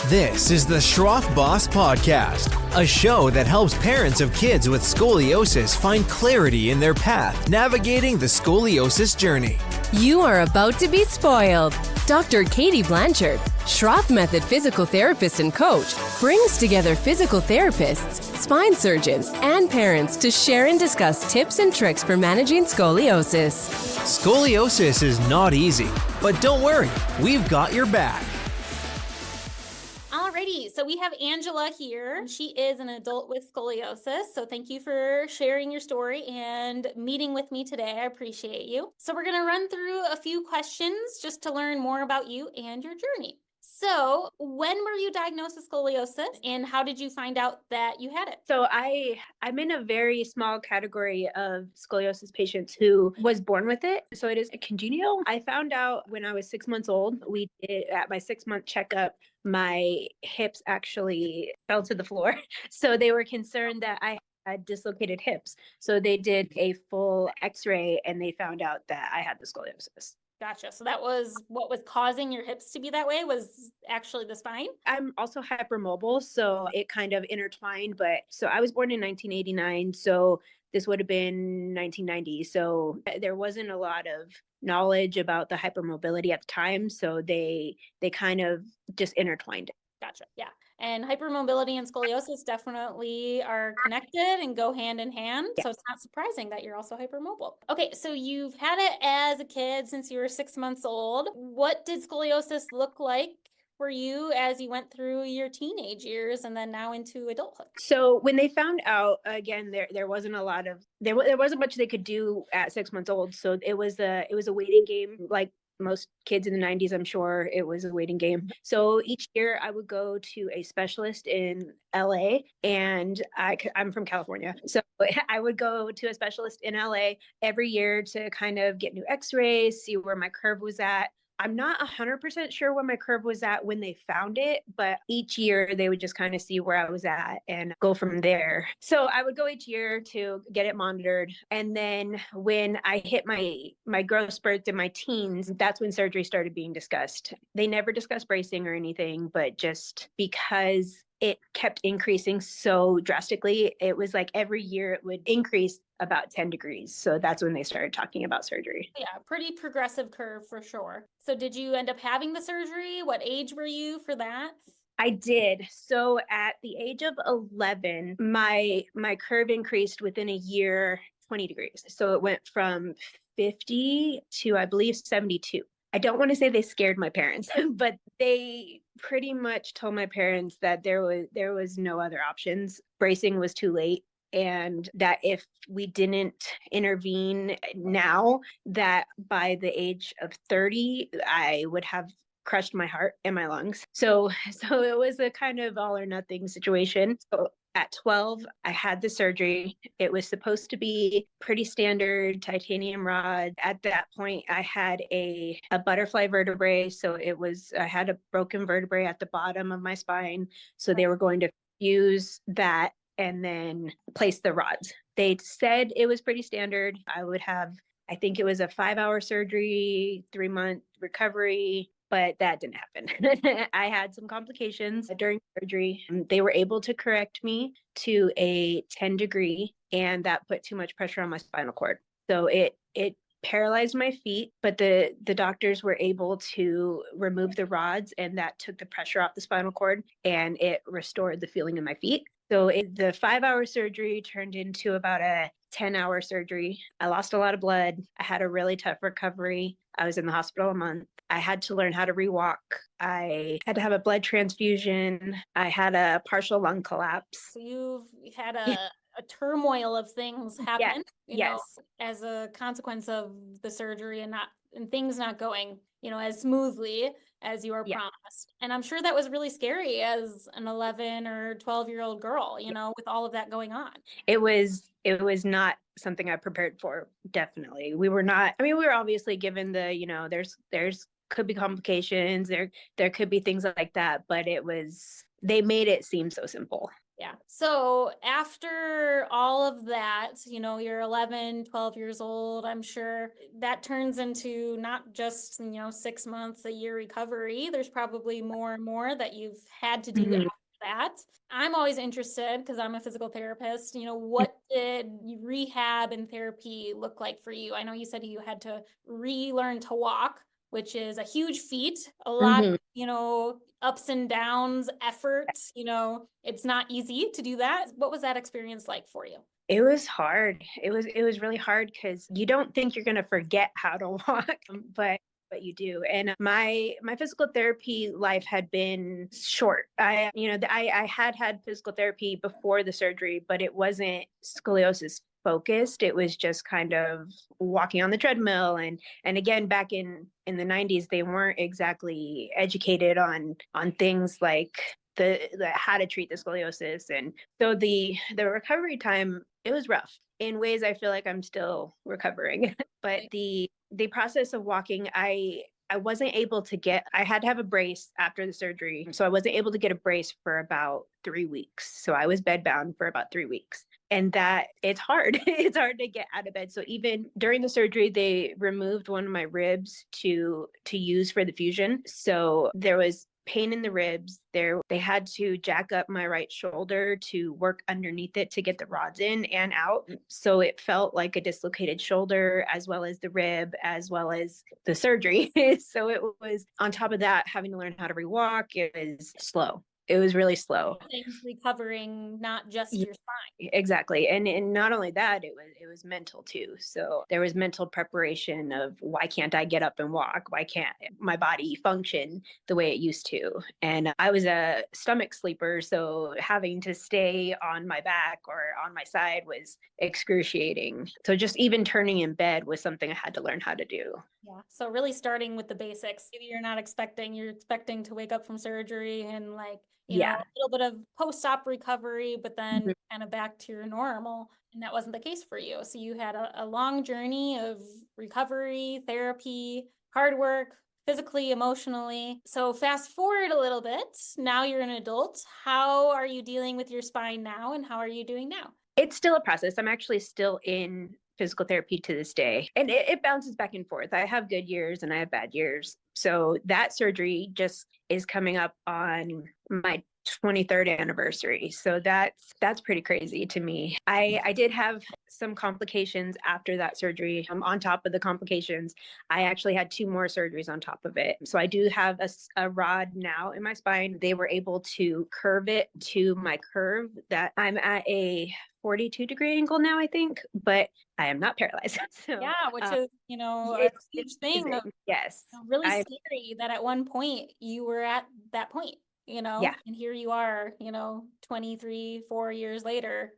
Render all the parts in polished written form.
This is the Schroth Boss Podcast, a show that helps parents of kids with scoliosis find clarity in their path navigating the scoliosis journey. You are about to be spoiled. Dr. Katie Blanchard, Schroth Method physical therapist and coach, brings together physical therapists, spine surgeons, and parents to share and discuss tips and tricks for managing scoliosis. Scoliosis is not easy, but don't worry, we've got your back. Alrighty, so we have Angela here. She is an adult with scoliosis. So thank you for sharing your story and meeting with me today. I appreciate you. So we're going to run through a few questions just to learn more about you and your journey. So when were you diagnosed with scoliosis and how did you find out that you had it? So I'm in a very small category of scoliosis patients who was born with it. So it is congenital. I found out when I was 6 months old. We did at my 6-month checkup, my hips actually fell to the floor. So they were concerned that I had dislocated hips. So they did a full x-ray and they found out that I had the scoliosis. Gotcha. So that was what was causing your hips to be that way, was actually the spine? I'm also hypermobile, so it kind of intertwined. But so I was born in 1989, so this would have been 1990. So there wasn't a lot of knowledge about the hypermobility at the time. So they kind of just intertwined. Gotcha. Yeah. And hypermobility and scoliosis definitely are connected and go hand in hand. Yeah. So it's not surprising that you're also hypermobile. Okay. So you've had it as a kid since you were 6 months old. What did scoliosis look like for you as you went through your teenage years and then now into adulthood? So when they found out, again, there wasn't a lot of, there wasn't much they could do at 6 months old. So it was a waiting game, like most kids in the 90s, I'm sure it was a waiting game. So each year I would go to a specialist in LA, and I'm from California. So I would go to a specialist in LA every year to kind of get new x-rays, see where my curve was at. I'm not 100% sure where my curve was at when they found it, but each year they would just kind of see where I was at and go from there. So I would go each year to get it monitored. And then when I hit my growth spurts in my teens, that's when surgery started being discussed. They never discussed bracing or anything, but just because it kept increasing so drastically, it was like every year it would increase about 10 degrees. So that's when they started talking about surgery. Yeah, pretty progressive curve for sure. So did you end up having the surgery? What age were you for that? I did. So at the age of 11, my curve increased within a year 20 degrees. So it went from 50 to, I believe, 72. I don't want to say they scared my parents, but they pretty much told my parents that there was no other options. Bracing was too late. And that if we didn't intervene now, that by the age of 30, I would have crushed my heart and my lungs. So it was a kind of all or nothing situation. So at 12, I had the surgery. It was supposed to be pretty standard titanium rod. At that point, I had a butterfly vertebrae. So I had a broken vertebrae at the bottom of my spine. So they were going to fuse that and then place the rods. They said it was pretty standard. I would have, I think it was a 5-hour surgery, 3-month recovery, but that didn't happen. I had some complications during surgery. They were able to correct me to a 10 degree, and that put too much pressure on my spinal cord. So it paralyzed my feet, but the doctors were able to remove the rods, and that took the pressure off the spinal cord, and it restored the feeling in my feet. So the 5-hour surgery turned into about a 10-hour surgery. I lost a lot of blood. I had a really tough recovery. I was in the hospital a month. I had to learn how to rewalk. I had to have a blood transfusion. I had a partial lung collapse. So you've had a turmoil of things happen, Yes. as a consequence of the surgery and things not going, as smoothly as you were promised. And I'm sure that was really scary as an 11 or 12-year-old girl, with all of that going on. It was not something I prepared for. Definitely. We were not, we were obviously given the, there's could be complications. There could be things like that, but they made it seem so simple. Yeah. So after all of that, you're 11, 12 years old, I'm sure that turns into not just, 6 months, a year recovery. There's probably more and more that you've had to do after that. I'm always interested because I'm a physical therapist. What did rehab and therapy look like for you? I know you said you had to relearn to walk, which is a huge feat, a lot, ups and downs, effort, it's not easy to do that. What was that experience like for you? It was hard. It was really hard because you don't think you're going to forget how to walk, but you do. And my physical therapy life had been short. I had physical therapy before the surgery, but it wasn't scoliosis focused. It was just kind of walking on the treadmill, and again, back in the 90s, they weren't exactly educated on things like the how to treat the scoliosis. And so the recovery time, it was rough in ways I feel like I'm still recovering. But the process of walking, I wasn't able to I had to have a brace after the surgery. So I wasn't able to get a brace for about 3 weeks. So I was bedbound for about 3 weeks. And that it's hard. It's hard to get out of bed. So even during the surgery, they removed one of my ribs to use for the fusion. So there was pain in the ribs there. They had to jack up my right shoulder to work underneath it to get the rods in and out. So it felt like a dislocated shoulder, as well as the rib, as well as the surgery. So it was, on top of that, having to learn how to rewalk. It was slow. It was really slow. Things recovering, not just your spine. Exactly. And not only that, it was mental too. So there was mental preparation of, why can't I get up and walk? Why can't my body function the way it used to? And I was a stomach sleeper, so having to stay on my back or on my side was excruciating. So just even turning in bed was something I had to learn how to do. Yeah. So really starting with the basics. Maybe you're expecting to wake up from surgery and a little bit of post-op recovery, but then kind of back to your normal. And that wasn't the case for you. So you had a long journey of recovery, therapy, hard work, physically, emotionally. So fast forward a little bit. Now you're an adult. How are you dealing with your spine now? And how are you doing now? It's still a process. I'm actually still in physical therapy to this day. And it bounces back and forth. I have good years and I have bad years. So that surgery just is coming up on my 23rd anniversary. So that's pretty crazy to me. I did have some complications after that surgery. On top of the complications, I actually had 2 more surgeries on top of it. So I do have a rod now in my spine. They were able to curve it to my curve that I'm at a 42-degree angle now, I think, but I am not paralyzed. So, yeah, which is, a huge thing. Yes. Really scary that at one point you were at that point, Yeah. And here you are, 4 years later,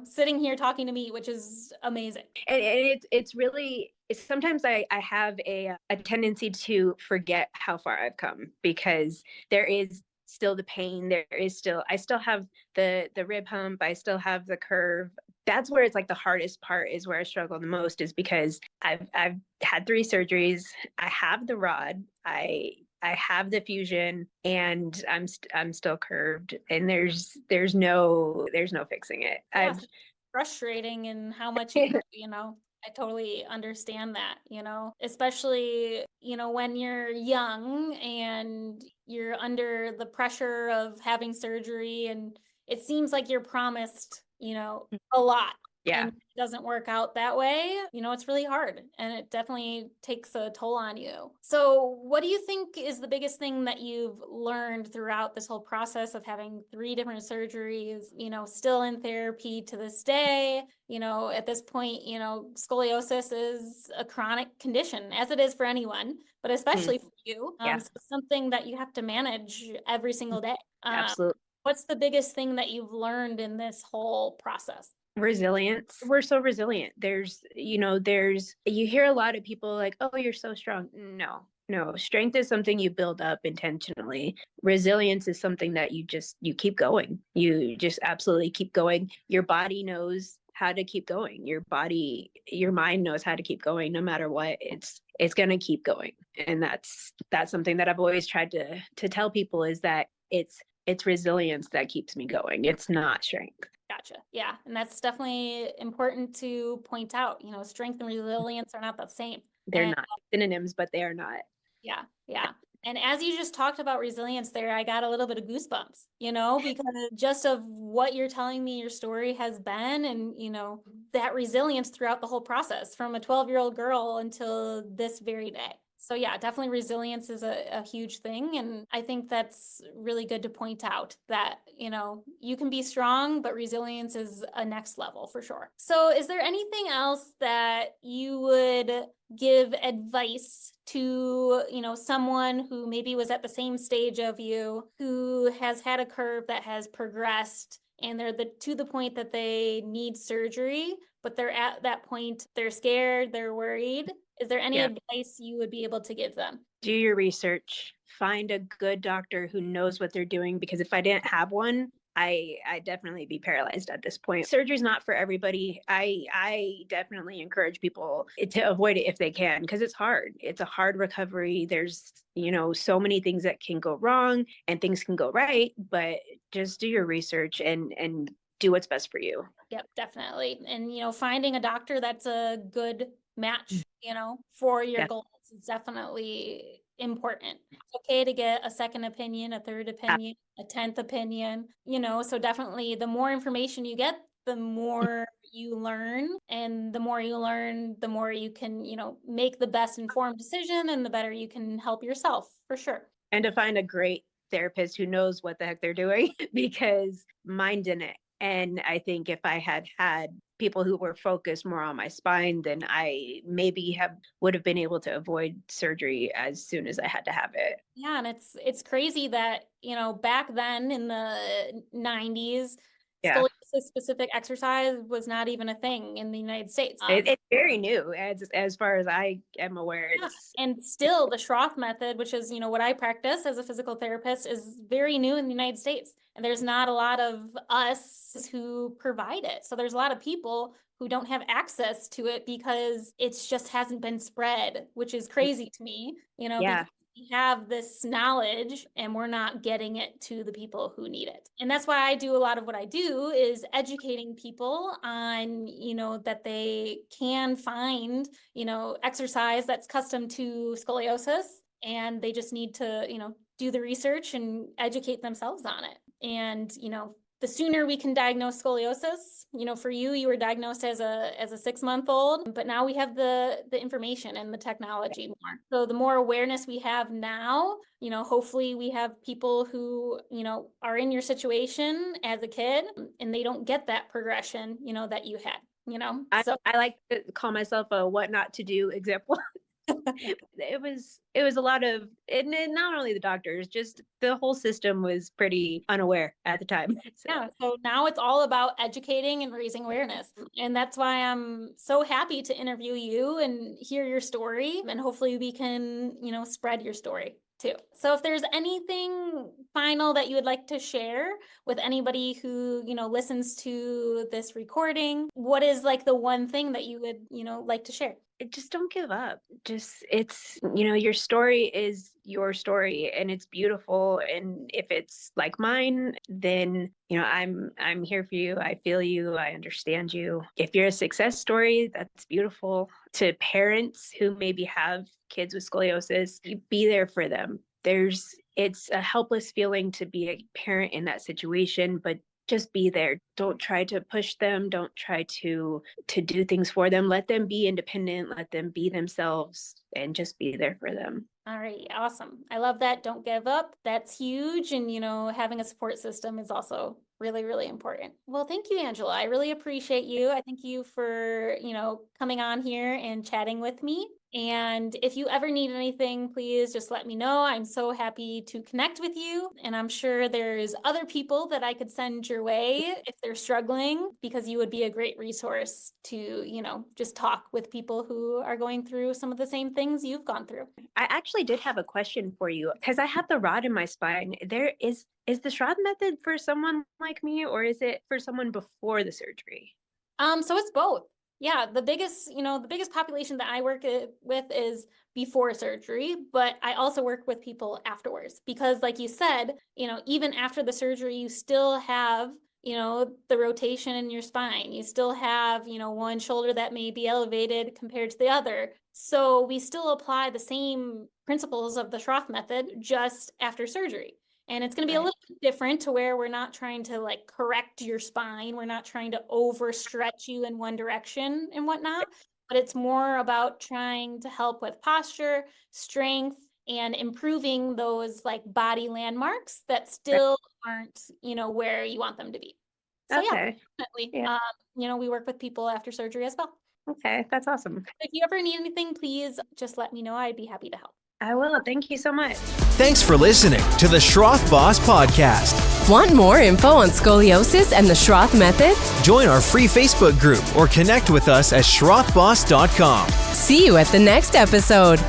sitting here talking to me, which is amazing. And it's really, sometimes I have a tendency to forget how far I've come, because there is still the pain. I still have the rib hump. I still have the curve. That's where it's like the hardest part, is where I struggle the most, is because I've had 3 surgeries. I have the rod. I have the fusion, and I'm still curved, and there's no fixing it. Yeah, it's frustrating in how much I totally understand that, especially, when you're young and you're under the pressure of having surgery, and it seems like you're promised, a lot. Yeah. And it doesn't work out that way. It's really hard, and it definitely takes a toll on you. So what do you think is the biggest thing that you've learned throughout this whole process of having 3 different surgeries, still in therapy to this day? At this point, scoliosis is a chronic condition, as it is for anyone, but especially for you. So it's something that you have to manage every single day. Absolutely. What's the biggest thing that you've learned in this whole process? Resilience. We're so resilient. You hear a lot of people like, oh, you're so strong. No, strength is something you build up intentionally. Resilience is something that you keep going. You just absolutely keep going. Your body knows how to keep going. Your mind knows how to keep going, no matter what. It's going to keep going. And that's something that I've always tried to tell people, is that it's it's resilience that keeps me going. It's not strength. Gotcha. Yeah. And that's definitely important to point out. Strength and resilience are not the same. They're And not synonyms, but they are not. yeah. Yeah. And as you just talked about resilience there, I got a little bit of goosebumps, because just of what you're telling me your story has been, and, that resilience throughout the whole process from a 12-year-old girl until this very day. So yeah, definitely resilience is a huge thing. And I think that's really good to point out that, you can be strong, but resilience is a next level for sure. So is there anything else that you would give advice to, someone who maybe was at the same stage of you, who has had a curve that has progressed and they're to the point that they need surgery, but they're at that point, they're scared, they're worried? Is there any advice you would be able to give them? Do your research, find a good doctor who knows what they're doing, because if I didn't have one, I'd definitely be paralyzed at this point. Surgery's not for everybody. I definitely encourage people to avoid it if they can, because it's hard. It's a hard recovery. There's, so many things that can go wrong and things can go right, but just do your research and do what's best for you. Yep, definitely. And, finding a doctor that's a good match, for your goals is definitely important. It's okay to get a second opinion, a third opinion, a 10th opinion, so definitely the more information you get, the more you learn, and the more you learn, the more you can, make the best informed decision, and the better you can help yourself for sure. And to find a great therapist who knows what the heck they're doing, because mine didn't. And I think if I had people who were focused more on my spine, then I maybe would have been able to avoid surgery as soon as I had to have it. Yeah, and it's crazy that, back then in the 90s, scoliosis specific exercise was not even a thing in the United States. It's very new as far as I am aware. Yeah. And still the Schroth Method, which is, what I practice as a physical therapist, is very new in the United States. And there's not a lot of us who provide it. So there's a lot of people who don't have access to it because it's just hasn't been spread, which is crazy to me, because we have this knowledge and we're not getting it to the people who need it. And that's why I do a lot of what I do, is educating people on, that they can find, exercise that's custom to scoliosis, and they just need to, do the research and educate themselves on it. And, the sooner we can diagnose scoliosis, for you were diagnosed as a 6-month-old, but now we have the information and the technology more. So the more awareness we have now, hopefully we have people who, are in your situation as a kid and they don't get that progression, that you had, So I like to call myself a what not to do example. It was a lot of, and not only the doctors, just the whole system was pretty unaware at the time. So now it's all about educating and raising awareness. And that's why I'm so happy to interview you and hear your story, and hopefully we can, spread your story too. So if there's anything final that you would like to share with anybody who, listens to this recording, what is like the one thing that you would, like to share? Just don't give up. It's, your story is your story and it's beautiful. And if it's like mine, then, I'm here for you. I feel you. I understand you. If you're a success story, that's beautiful. To parents who maybe have kids with scoliosis, be there for them. It's a helpless feeling to be a parent in that situation, but just be there. Don't try to push them. Don't try to do things for them. Let them be independent. Let them be themselves and just be there for them. All right. Awesome. I love that. Don't give up. That's huge. And, having a support system is also really, really important. Well, thank you, Angela. I really appreciate you. I thank you for, coming on here and chatting with me. And if you ever need anything, please just let me know. I'm so happy to connect with you. And I'm sure there's other people that I could send your way if they're struggling, because you would be a great resource to, just talk with people who are going through some of the same things you've gone through. I actually did have a question for you, because I have the rod in my spine. Is the Schroth method for someone like me, or is it for someone before the surgery? So it's both. Yeah, the biggest population that I work with is before surgery, but I also work with people afterwards because like you said, even after the surgery, you still have, the rotation in your spine. You still have, one shoulder that may be elevated compared to the other. So we still apply the same principles of the Schroth method just after surgery. And it's going to be a little bit different to where we're not trying to like correct your spine. We're not trying to overstretch you in one direction and whatnot, but it's more about trying to help with posture, strength, and improving those like body landmarks that still aren't, where you want them to be. So Okay. definitely. Yeah. We work with people after surgery as well. Okay, that's awesome. If you ever need anything, please just let me know. I'd be happy to help. I will. Thank you so much. Thanks for listening to the Schroth Boss Podcast. Want more info on scoliosis and the Schroth Method? Join our free Facebook group or connect with us at schrothboss.com. See you at the next episode.